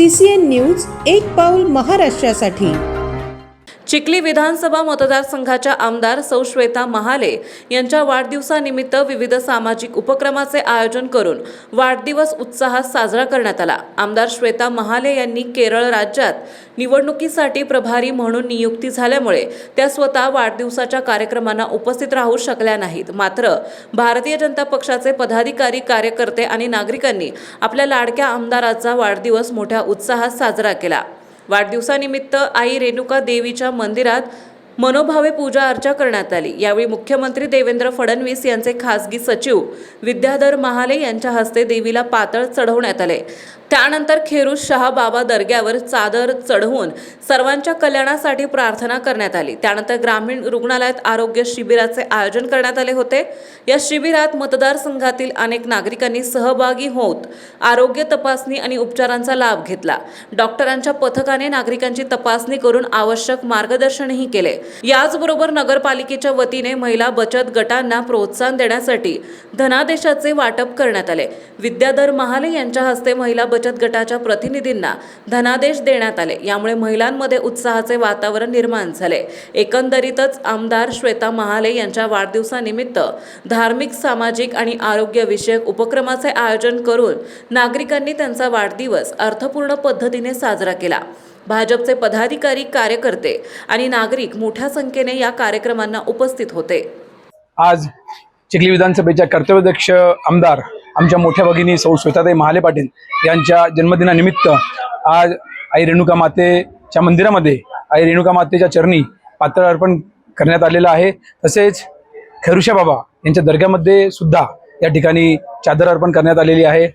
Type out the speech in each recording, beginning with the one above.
CCN news एक पाऊल महाराष्ट्रासाठी। चिखली विधानसभा मतदारसंघाच्या आमदार सौ श्वेता महाले यांच्या वाढदिवसानिमित्त विविध सामाजिक उपक्रमाचे आयोजन करून वाढदिवस उत्साहात साजरा करण्यात आला। आमदार श्वेता महाले यांनी केरळ राज्यात निवडणुकीसाठी प्रभारी म्हणून नियुक्ती झाल्यामुळे त्या स्वतः वाढदिवसाच्या कार्यक्रमांना उपस्थित राहू शकल्या नाहीत। मात्र भारतीय जनता पक्षाचे पदाधिकारी, कार्यकर्ते आणि नागरिकांनी आपल्या लाडक्या आमदाराचा वाढदिवस मोठ्या उत्साहात साजरा केला। वाढदिवसानिमित्त आई रेणुका देवीच्या मंदिरात मनोभावे पूजा अर्चा करण्यात आली। यावेळी मुख्यमंत्री देवेंद्र फडणवीस यांचे खासगी सचिव विद्याधर महाले यांच्या हस्ते देवीला पातळ चढवण्यात आले। त्यानंतर खेरुश शाह बाबा दर्ग्यावर चादर चढवून सर्वांच्या कल्याणासाठी प्रार्थना करण्यात आली। त्यानंतर ग्रामीण रुग्णालयात आरोग्य शिबिराचे आयोजन करण्यात आले होते। या शिबिरात मतदारसंघातील अनेक नागरिकांनी सहभागी होत आरोग्य तपासणी आणि उपचारांचा लाभ घेतला। डॉक्टरांच्या पथकाने नागरिकांची तपासणी करून आवश्यक मार्गदर्शनही केले। याचबरोबर नगरपालिकेच्या वतीने महिला बचत गटांना प्रोत्साहन देण्यासाठी धनादेशाचे वाटप करण्यात आले। विद्याधर महाले यांच्या हस्ते महिला बचत गटाच्या प्रतिनिधींना धनादेश देण्यात आले। यामुळे महिलांमध्ये उत्साहाचे वातावरण निर्माण झाले। एकंदरीतच आमदार श्वेता महाले यांच्या वाढदिवसानिमित्त धार्मिक, सामाजिक आणि आरोग्य विषयक उपक्रमाचे आयोजन करून नागरिकांनी त्यांचा वाढदिवस अर्थपूर्ण पद्धतीने साजरा केला। भाजपचे पदाधिकारी, कार्यकर्ते आणि नागरिक मोठ्या संख्येने या कार्यक्रमांना उपस्थित होते। आज चिखली विधानसभेच्या कर्तव्यदक्ष आमदार आमच्या मोठ्या भगिनी सौ श्वेताताई महाले पाटील यांच्या जन्मदिनानिमित्त आज आई रेणुका मातेच्या मंदिरामध्ये आई रेणुका मातेच्या चरणी पातळ अर्पण करण्यात आलेलं आहे। तसेच खेरुशा बाबा यांच्या दर्ग्यामध्ये सुद्धा या ठिकाणी चादर अर्पण करण्यात आलेली आहे।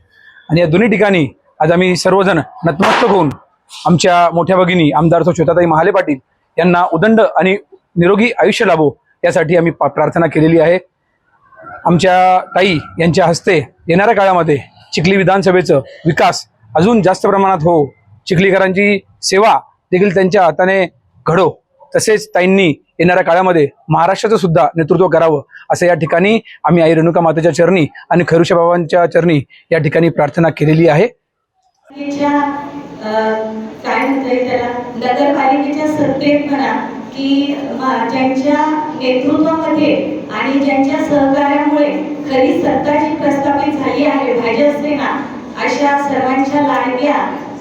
आणि या दोन्ही ठिकाणी आज आम्ही सर्वजण नतमस्तक होऊन आमच्या मोठ्या भगिनी आमदार सौ श्वेताताई महाले पाटील यांना उदंड आणि निरोगी आयुष्य लाभो यासाठी आम्ही प्रार्थना केलेली आहे। आमच्या ताई यांच्या हस्ते येणाऱ्या काळामध्ये चिखली विधानसभेचं विकास अजून जास्त प्रमाणात हो, चिखलीकरांची सेवा देखील त्यांच्या हाताने घडो, तसेच ताईंनी येणाऱ्या काळामध्ये महाराष्ट्राचं सुद्धा नेतृत्व करावं असं या ठिकाणी आम्ही आई रेणुका मातेच्या चरणी आणि खेरुशा बाबांच्या चरणी या ठिकाणी प्रार्थना केलेली आहे। नगरपालिकेच्या सत्तेत म्हणा की ज्यांच्या नेतृत्वामध्ये आणि ज्यांच्या सहकार्यामुळे खरी सत्ता जी प्रस्थापित झाली आहे भाजप सेना, अशा सर्वांच्या लाडक्या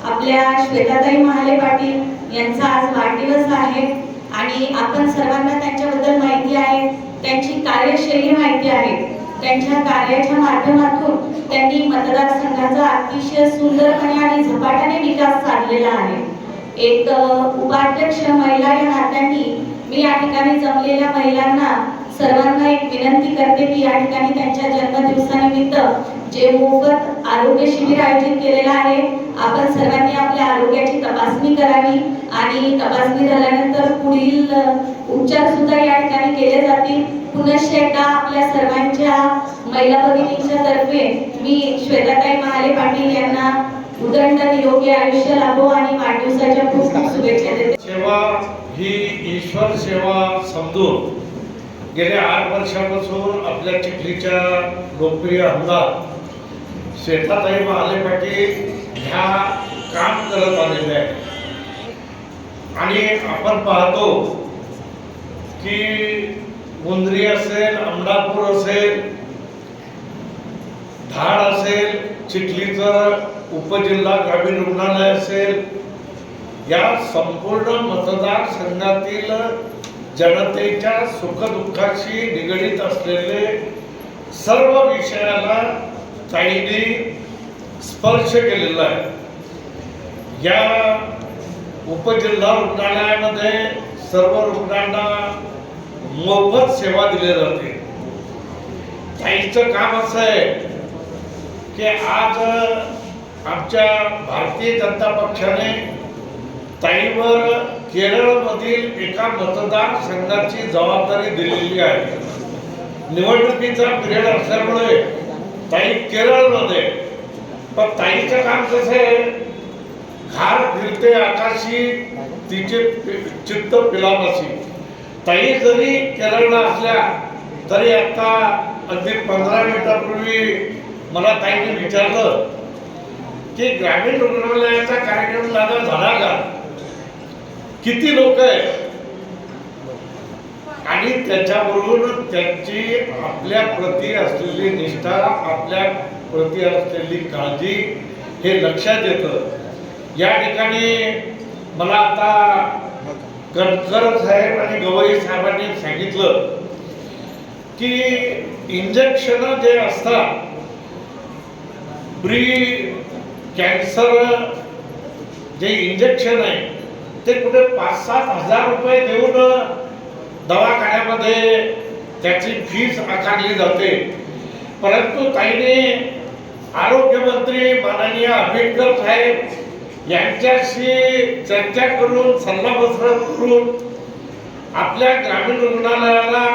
आपल्या श्वेताताई महाले पाटील यांचा आज वाढदिवस आहे। आणि आपण सर्वांना त्यांच्याबद्दल माहिती आहे, त्यांची कार्यशैली माहिती आहे। त्यांच्या कार्याच्या माध्यमातून त्यांनी मतदारसंघाचा अतिशय सुंदरपणे आणि झपाट्याने विकास साधलेला आहे। एक उपाध्यक्ष महिला या नात्याने मी या ठिकाणी जमलेल्या महिलांना सर्वांना एक विनंती करते की या ठिकाणी त्यांच्या जन्मदिवसानिमित्त जे मोफत आरोग्य शिबिर आयोजित केलेलं आहे, आपण सर्वांनी आपल्या आरोग्याची तपासणी करावी आणि तपासणी झाल्यानंतर पुढील उपचार सुद्धा या ठिकाणी केले जातील। पुनश्च एकदा आपल्या सर्वांच्या महिला भगिनींच्या तर्फे मी श्वेताताई महाले पाटील यांना उदंड निरोगी आयुष्य लाभो आणि वाढदिवसाच्या खूप खूप शुभेच्छा देते। सेवा ही ईश्वर सेवा समजून गेल्या 8 वर्षापासून आपल्या चिखलीच्या लोकप्रिय आमदार श्वेताताई महाले पाटील ह्या काम करत आलेले आहे। आणि आपण पाहतो की मुंद्री असेल, अमडापूर असेल, धाड असेल, चिखलीचं उपजिल्हा ग्रामीण रुग्णालय असेल, या संपूर्ण मतदारसंघातील जनतेच्या सुखदुःखाशी निगडीत असलेले सर्व विषयाला ताईंनी स्पर्श केलेला आहे। या उपजिल्हा रुग्णालयामध्ये सर्व रुग्णांना मोफत सेवा दिली जाते। ताईंचं काम असं आहे की आज आमच्या भारतीय जनता पक्षाने ताईंवर केरळमधील एका मतदारसंघाची जबाबदारी दिलेली आहे। निवडणुकीचा पिरियड असल्यामुळे ताई केरळमध्ये, पण ताईचं काम कसं आहे, घार फिरते आकाशी तिचे चित्त पिलामासी। ताई जरी केरळला असल्या तरी आता अगदी 15 मिनिटापूर्वी मला ताईने विचारलं की ग्रामीण रुग्णालयाचा कार्यक्रम दादा झाला का, किती लोक आहेत आणि त्याच्यावरून त्यांची आपल्या प्रती असलेली निष्ठा, आपल्या प्रती असलेली काळजी हे लक्षात येतं. या ठिकाणी मला आता गडकर साहेब आणि गवई साहेबांनी सांगितलं की इंजेक्शन जे असतात प्री कॅन्सर जे इंजेक्शन आहे ते कुठे 5-7 हजार रुपये देऊन दवाखान्यामध्ये त्याची फीस आकारली जाते. परंतु ताईने आरोग्यमंत्री माननीय आंबेडकर साहेब यांच्याशी चर्चा करून सल्लामसलत करून आपल्या ग्रामीण रुग्णालयाला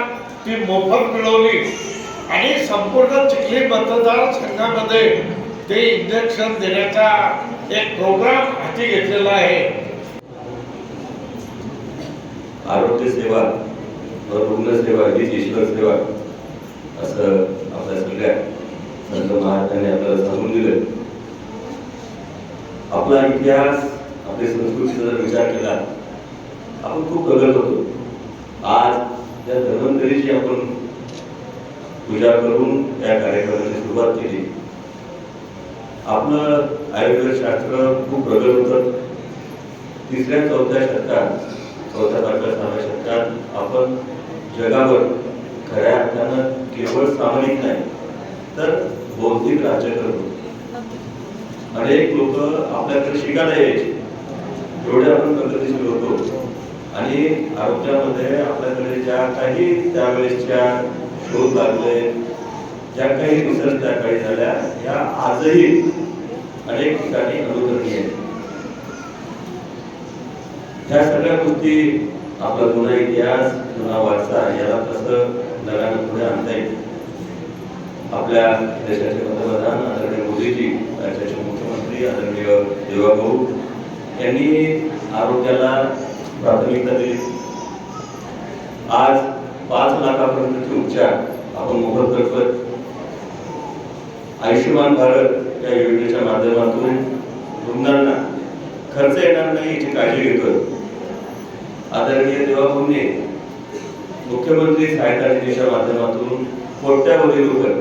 ती मोफत मिळवली आणि संपूर्ण चिखली मतदारसंघामध्ये ते इंजेक्शन देण्याचा एक प्रोग्राम हाती घेतलेला आहे. आरोग्य सेवा रुग्णसेवा हीच ईश्वर सेवा असं आपल्या सगळ्या संत महाराजांनी आपल्याला सांगून दिलं. आपला इतिहास, आपली संस्कृतीचा जर विचार केला आपण खूप प्रगत होतो. आज या धन्वंतरीची आपण पूजा करून त्या कार्यक्रमाची सुरुवात केली. आपलं आयुर्वेद शास्त्र खूप प्रगत होतं. 3ऱ्या-4थ्या शतकात, 4थ्या-5व्या-6व्या शतकात आपण जगावर खऱ्या अर्थानं केवळ सामाजिक नाही तर बौद्धिक राज्य करतो. अनेक लोक आपल्याकडे शिकायला यायचे, एवढे आपण प्रगतीशील होतो. आणि आरोग्यामध्ये आपल्याकडे ज्या काही त्यावेळेसच्या शोध लागले, ज्या काही रिसर्च त्या काळी झाल्या, या आजही अनेक ठिकाणी अनुकरणीय आहेत. ह्या सगळ्या गोष्टी आपला जुना इतिहास, जुना वारसा याला कसं नव्यानं पुढे आणता येईल. आपल्या देशाचे पंतप्रधान आदरणीय मोदीजी, राज्याचे मुख्यमंत्री आदरणीय देवाभाऊ यांनी आरोग्याला प्राथमिकता दिली. आज 5 लाखापर्यंतचे उपचार आपण मोफत करतोय. आयुष्यमान भारत या योजनेच्या माध्यमातून रुग्णांना खर्च येणार नाही याची काळजी घेतोय. आदरणीय देवाभाऊंनी मुख्यमंत्री सहायता निधीच्या माध्यमातून कोट्यावधी रुपये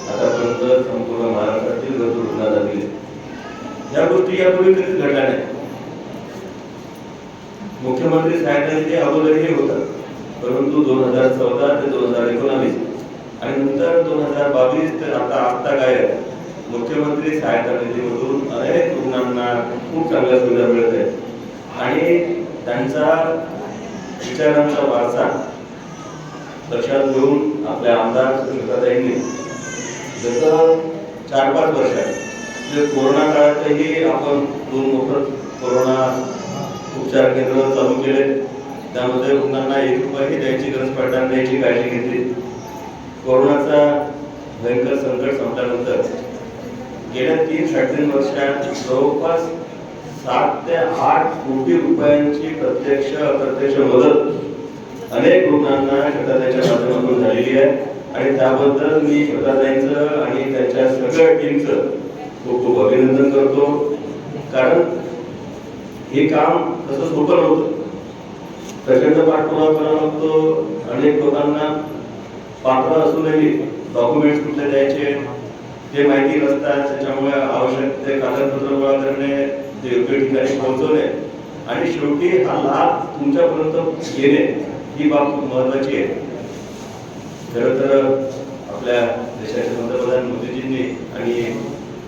आतापर्यंत संपूर्ण महाराष्ट्रातील गरजू रुग्णांना दिले. या गोष्टी यापूर्वी कधीच घडल्या नाही. मुख्यमंत्री सहायता निधी अगोदरही होता, परंतु 2014 ते 2019 आणि नंतर 2022 ते आता काय मुख्यमंत्री सहायता निधीमधून अनेक रुग्णांना खूप चांगल्या सुविधा मिळत आहेत. आणि त्यांचा विचारांचा वारसा लक्षात घेऊन आपल्या आमदार सुनीताताईंनी जसं 4-5 वर्षात म्हणजे कोरोना काळातही आपण 2 मोफत कोरोना उपचार केंद्र चालू केले. त्यामध्ये रुग्णांना 1 रुपयाही द्यायची गरज पडणार नाही याची काळजी घेतली. कोरोनाचा भयंकर संकट संपल्यानंतर गेल्या 3-3.5 वर्षात जवळपास 7 ते 8 कोटी रुपयांची प्रत्यक्ष अप्रत्यक्ष मदत अनेक रुग्णांना श्वेताताईंच्या माध्यमातून झालेली आहे. आणि त्याबद्दल मी श्वेताताईंचं आणि त्यांच्या सगळ्या टीमचं खूप खूप अभिनंदन करतो. कारण हे काम तसं सोपं नव्हतं. प्रचंड पाठपुरावा करावा लागतो. अनेक लोकांना पात्र असूनही डॉक्युमेंट्स कुठले द्यायचे ते माहिती नसतात. त्याच्यामुळे आवश्यक ते कागदपत्र गोळा करणे, ते योग्य ठिकाणी पोहोचवणे आणि शेवटी हा लाभ तुमच्यापर्यंत येणे ही बाब महत्वाची आहे. खरं तर आपल्या देशाचे पंतप्रधान मोदीजींनी आणि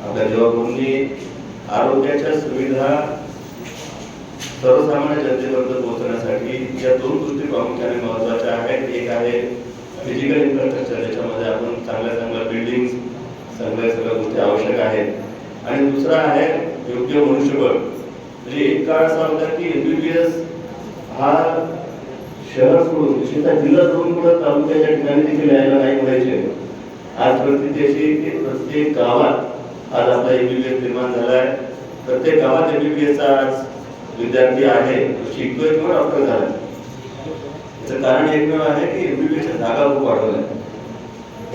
आपल्या देवाभाऊंनी आरोग्याच्या सुविधा सर्वसामान्य जनतेपर्यंत पोहोचण्यासाठी या 2 गोष्टी प्रामुख्याने महत्वाच्या आहेत. एक आहे फिजिकल इन्फ्रास्ट्रक्चर, ज्याच्यामध्ये आपण चांगल्या बिल्डिंग, सगळ्या गोष्टी आवश्यक आहेत. आणि दुसरा आहे योग्य मनुष्यबळ. म्हणजे एक काळ असा होता की MBBS हा शहर सोडून, विशेषतः जिल्हा सोडून कुठं तालुक्याच्या ठिकाणी देखील यायला नाही म्हणायचे. आज परिस्थिती अशी की प्रत्येक गावात आज आपला MBBS निर्माण झाला आहे. प्रत्येक गावात MBBS चा आज विद्यार्थी आहे, शिकतोय किंवा डॉक्टर झाला. याचं कारण एकमेव आहे की MBBS च्या जागा खूप वाढवल्या.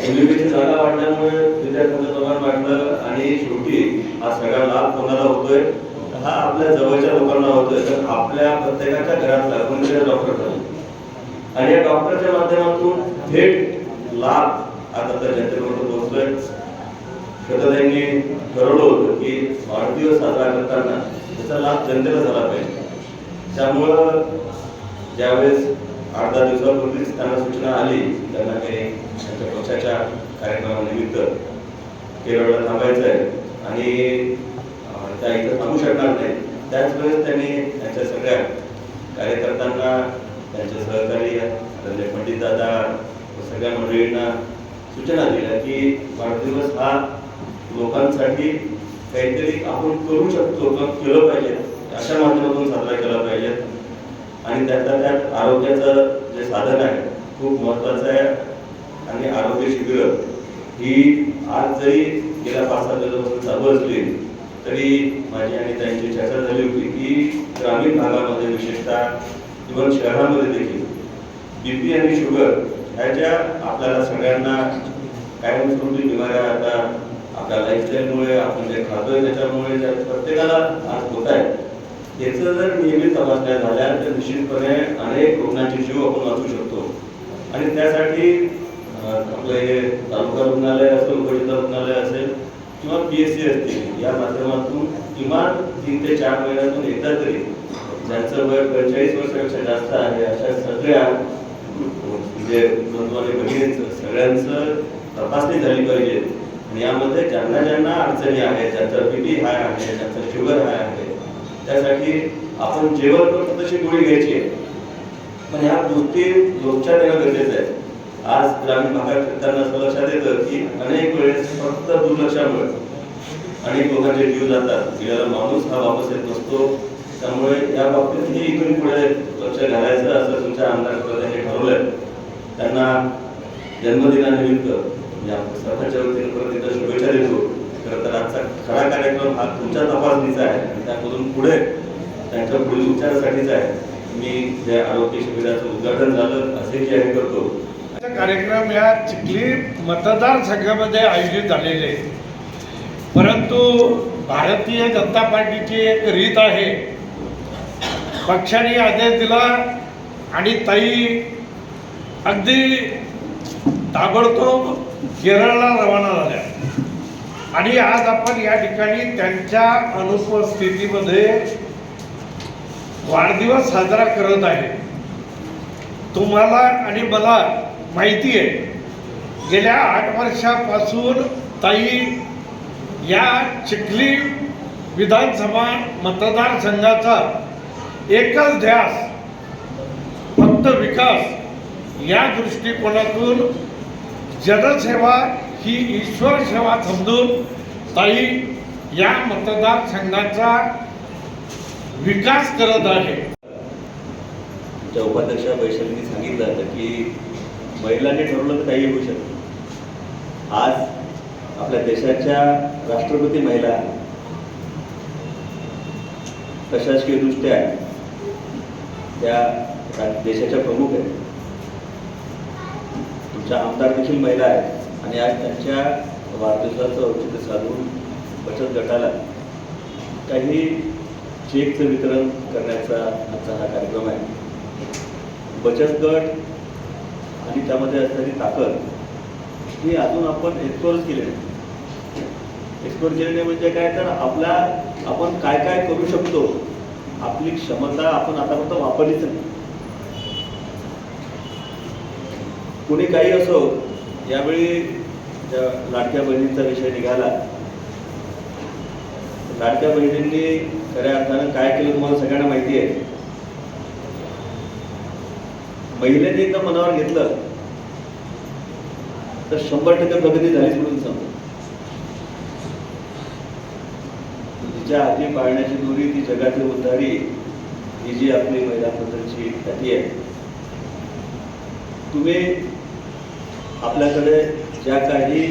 मुलीपेक्षा जागा वाढल्यामुळे विद्यार्थ्यांचं प्रमाण वाढलं आणि शेवटी हा सगळा लाभ कोणाला होतोय, हा आपल्या जवळच्या लोकांना होतोय. तर आपल्या प्रत्येकाच्या घरातला कोणीतरी डॉक्टर झाला आणि या डॉक्टरच्या माध्यमातून थेट लाभ आज आता जनतेपर्यंत पोहोचतोय. त्यांनी ठरवलं होतं की वाढदिवस साजरा करताना त्याचा लाभ जनतेला झाला पाहिजे. त्यामुळं ज्यावेळेस 8-10 दिवसापूर्वीच त्यांना सूचना आली त्यांना काही त्यांच्या पक्षाच्या कार्यक्रमानिमित्त केरळला थांबायचं आहे आणि त्या इथं थांबू शकणार नाही, त्याच वेळेस त्यांनी त्यांच्या सगळ्या कार्यकर्त्यांना, त्यांचे सहकारी आदरणीय पंडित दादा सगळ्या मंडळींना सूचना दिल्या की वाढदिवस हा लोकांसाठी काहीतरी आपण करू शकतो, केलं पाहिजे, अशा माध्यमातून साजरा केला पाहिजे. आणि त्यातल्या त्यात आरोग्याचं जे साधन आहे खूप महत्त्वाचं आहे. आणि आरोग्य शिबिरं ही आज जरी गेल्या 5-7 दिवसापासून चालू असली तरी माझी आणि त्यांची चर्चा झाली होती की ग्रामीण भागामध्ये विशेषतः इव्हन शहरामध्ये देखील BP आणि शुगर ह्या ज्या आपल्याला सगळ्यांना कायमस्वरूपी बिमाऱ्या आता आपल्या लाईफस्टाईलमुळे आपण जे खातोय त्याच्यामुळे ज्या प्रत्येकाला आज होत आहे, याचं जर नियमित तपासण्या झाल्या तर निश्चितपणे अनेक रुग्णांचे जीव आपण वाचवू शकतो. आणि त्यासाठी आपलं हे तालुका रुग्णालय असेल, उपजिल्हा रुग्णालय असेल किंवा PSC असतील, या माध्यमातून किमान 3 ते 4 महिन्यातून एकदा तरी ज्यांचं वय 45 वर्षापेक्षा जास्त आहे अशा सगळ्या म्हणजे बंधू आणि भगिनींचं सगळ्यांचं तपासणी झाली पाहिजे. आणि यामध्ये ज्यांना ज्यांना अडचणी आहेत, ज्यांचा BP हाय आहे, ज्यांचा शुगर हाय आहे, त्यासाठी आपण जेवण करतो तशी गोळी घ्यायची आहे, पण ह्या गोष्टी लक्षात येणं गरजेचं आहे. आज ग्रामीण भागात फिरताना असं लक्षात येतं की अनेक वेळेस फक्त दुर्लक्षामुळे अनेक लोकांचे जीव जातात. गेलेला माणूस हा वापस येत नसतो. त्यामुळे या बाबतीत ही इथून पुढे लक्ष घालायचं असं तुमच्या आमदारांनी ठरवलंय. त्यांना जन्मदिनानिमित्त स्वतःच्या वतीने परत एकदा शुभेच्छा देतो. खरं तर आजचा खरा कार्यक्रम हा तुमच्या तपासणीचा आहे आणि त्यामधून पुढे त्यांच्या पुढील उपचारासाठीच आहे. मी ज्या आरोग्य शिबिराचं उद्घाटन झालं असे जाहीर करतो. कार्यक्रम या चिखली मतदारसंघामध्ये आयोजित झालेले आहे. परंतु भारतीय जनता पार्टीची एक रीत आहे, पक्षाने आदेश दिला आणि ताई अगदी ताबडतोब केरळला रवाना झाल्या आणि आज आपण या ठिकाणी त्यांच्या अनुपस्थितीमध्ये वाढदिवस साजरा करत आहे. तुम्हाला आणि मला माहिती आहे, गेल्या 8 वर्षापासून ताई या चिखली विधानसभा मतदारसंघाचा एकच ध्यास फक्त विकास या दृष्टिकोनातून जनसेवा ही ईश्वर सेवा समजून ताई या मतदारसंघाचा विकास करत आहे. आमच्या उपाध्यक्षा वैशालींनी सांगितलं होतं की महिलांनी ठरवलं तर काही होऊ शकतं. आज आपल्या देशाच्या राष्ट्रपती महिला प्रशासकीय दृष्ट्या त्या देशाच्या प्रमुख आहेत. तुमच्या आमदार देखील महिला आहेत आणि आज त्यांच्या वाढदिवसाचं औचित्य साधून बचत गटाला काही चेकचं वितरण करण्याचा आजचा हा कार्यक्रम आहे. बचत गट आणि त्यामध्ये असणारी ताकद ही अजून आपण एक्सप्लोर केली नाही. एक्सप्लोर केली म्हणजे काय, तर आपण काय काय करू शकतो, आपली क्षमता आपण आतापर्यंत वापरलीच नाही. कोणी काही असो, यावेळी त्या लाडक्या बहिणींचा विषय निघाला. लाडक्या बहिणींनी खऱ्या अर्थानं काय केलं तुम्हाला सगळ्यांना माहिती आहे. महिलेने एकदा मनावर घेतलं तर 100% प्रगती झालीच म्हणून समजा. तिच्या हाती पाळण्याची दोरी, ती जगातली उद्धारी, ही जी आपली महिलांबद्दलची ख्याती आहे. तुम्ही आपल्याकडे ज्या काही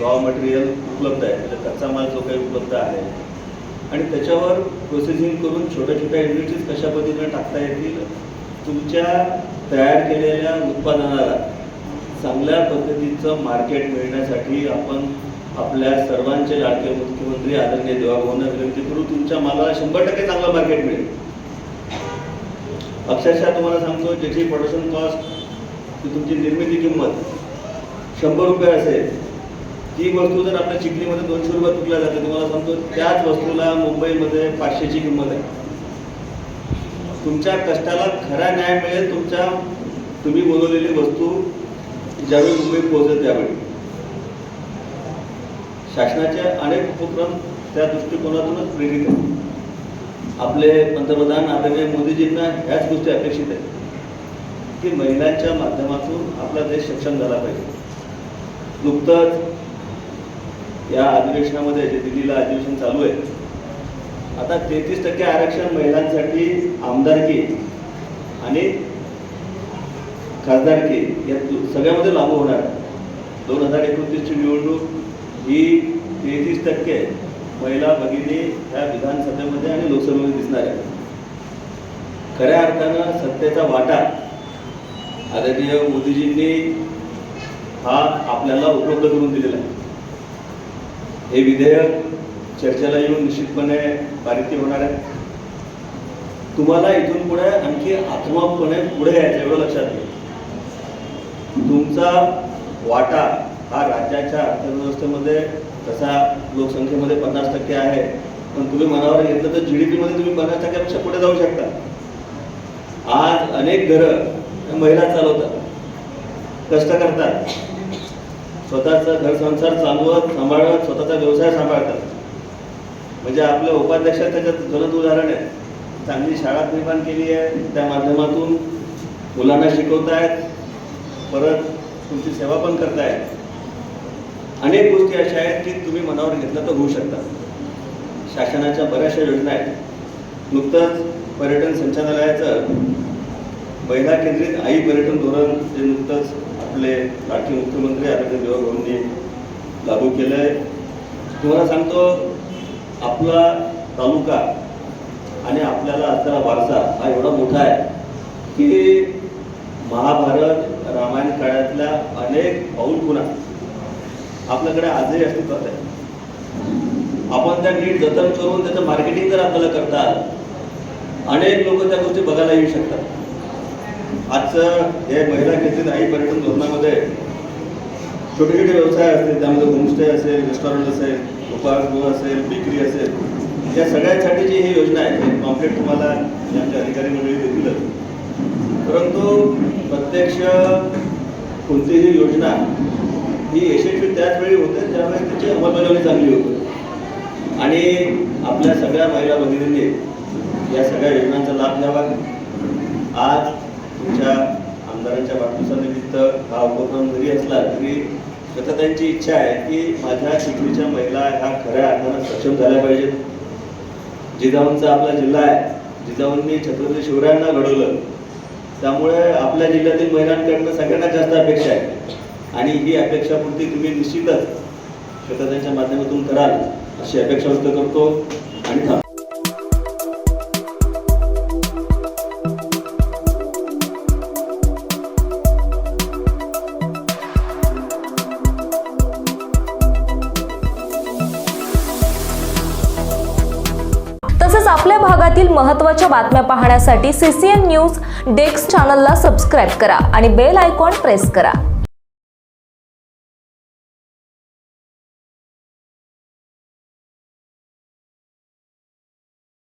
रॉ मटेरियल उपलब्ध आहे, म्हणजे कच्चा माल जो काही उपलब्ध आहे आणि त्याच्यावर प्रोसेसिंग करून छोट्या छोट्या युनिट्स कशा पद्धतीने टाकता येतील, तुमच्या तयार केलेल्या उत्पादनाला चांगल्या पद्धतीचं मार्केट मिळण्यासाठी आपण आपल्या सर्वांचे लाडके मुख्यमंत्री आदरणीय देवाभाऊंना विनंती करू, तुमच्या मालाला 100% चांगलं मार्केट मिळेल. अक्षरशः तुम्हाला सांगतो, ज्याची प्रोडक्शन कॉस्ट, ती तुमची निर्मिती किंमत 100 रुपये असेल, ती वस्तू जर आपल्या चिखलीमध्ये 200 रुपयात विकल्या जाते, तुम्हाला सांगतो त्याच वस्तूला मुंबईमध्ये 500ची किंमत आहे. तुमच्या कष्टाला खरा न्याय मिळेल तुम्ही बनवलेली वस्तू ज्यावेळी मुंबईत पोहोचेल त्यावेळी. शासनाचे अनेक उपक्रम त्या दृष्टिकोनातूनच प्रेरित आहेत. आपले पंतप्रधान आदरणीय मोदीजींना ह्याच गोष्टी अपेक्षित आहेत की महिलांच्या माध्यमातून आपला देश सक्षम झाला पाहिजे. नुकतंच या अधिवेशनामध्ये जे दिल्लीला अधिवेशन चालू आहे, आता 33% आरक्षण महिलांसाठी आमदारकी आणि खासदारकी या सगळ्यामध्ये लागू होणार आहे. 2029ची निवडणूक ही 33% महिला भगिनी ह्या विधानसभेमध्ये आणि लोकसभेमध्ये दिसणार आहे. खऱ्या अर्थानं सत्तेचा वाटा आदरणीय मोदीजींनी हा आपल्याला उपलब्ध करून दिलेला आहे. हे विधेयक चर्चेला येऊन निश्चितपणे पारित होणार आहे. तुम्हाला इथून पुढे आणखी आक्रमकपणे पुढे यायचं एवढं लक्षात घ्या. तुमचा वाटा हा राज्याच्या अर्थव्यवस्थेमध्ये तसा लोकसंख्येमध्ये 50% आहे, पण तुम्ही मनावर घेतलं तर GDP मध्ये तुम्ही 50%पेक्षा पुढे जाऊ शकता. आज अनेक घरं महिला चालवतात, कष्ट करतात, स्वतःचा घर संसार सांभाळत स्वतःचा व्यवसाय सांभाळतात. म्हणजे आपल्या उपाध्यक्ष त्याच्यात ज्वलंत उदाहरण आहे. चांगली शाळा निर्माण केली आहे, त्या माध्यमातून मुलांना शिकवतायत, परत तुमची सेवा पण करतायत. अनेक गोष्टी अशा आहेत की तुम्ही मनावर घेतलं तर होऊ शकतात. शासनाच्या बऱ्याचशा योजना आहेत. नुकतंच पर्यटन संचालनालयाचं महिला केंद्रित आई पर्यटन धोरण जे नुकतंच आपले लाडके मुख्यमंत्री आदरणीय देवाभाऊंनी लागू केलं आहे. तुम्हाला सांगतो, आपला तालुका आणि आपल्याला असलेला वारसा हा एवढा मोठा आहे की महाभारत रामायण काळातल्या अनेक पाऊल खुणा आपल्याकडे आजही अस्तित्वात आहे. आपण त्या नीट जतन करून त्याचं मार्केटिंग जर आपल्याला करता आलं, अनेक लोक त्या गोष्टी बघायला येऊ शकतात. आजचं हे महिला केंद्रित आई पर्यटन धोरणामध्ये छोटे छोटे व्यवसाय असतील, त्यामध्ये होमस्टे असेल, रेस्टॉरंट असेल, उपाहारगृह असेल, बेकरी असेल, या सगळ्यांसाठीची ही योजना आहे. हे पॉम्पलेट तुम्हाला आमच्या अधिकारी मंडळी देतीलच. परंतु प्रत्यक्ष कोणतीही योजना ही यशस्वी त्याच वेळी होते ज्यावेळी त्याची अंमलबजावणी चांगली होते. आणि आपल्या सगळ्या महिला भगिनींनी या सगळ्या योजनांचा लाभ घ्यावा. आज तुमच्या आमदारांच्या वाढदिवसानिमित्त हा उपक्रम जरी असला तरी स्वतः त्यांची इच्छा आहे की माझ्या चिखलीच्या महिला ह्या खऱ्या अर्थानं सक्षम झाल्या पाहिजेत. जिजाऊंचा आपला जिल्हा आहे, जिजाऊंनी छत्रपती शिवरायांना घडवलं, त्यामुळे आपल्या जिल्ह्यातील महिलांकडनं सगळ्यांना जास्त अपेक्षा आहे. आणि ही अपेक्षापूर्ती तुम्ही निश्चितच स्वतः त्यांच्या माध्यमातून कराल अशी अपेक्षा व्यक्त करतो आणि थांबतो. तसेच आपल्या भागातील महत्त्वाच्या बातम्या पाहण्यासाठी CCN न्यूज डेस्क चॅनलला सबस्क्राईब करा आणि बेल आयकॉन प्रेस करा.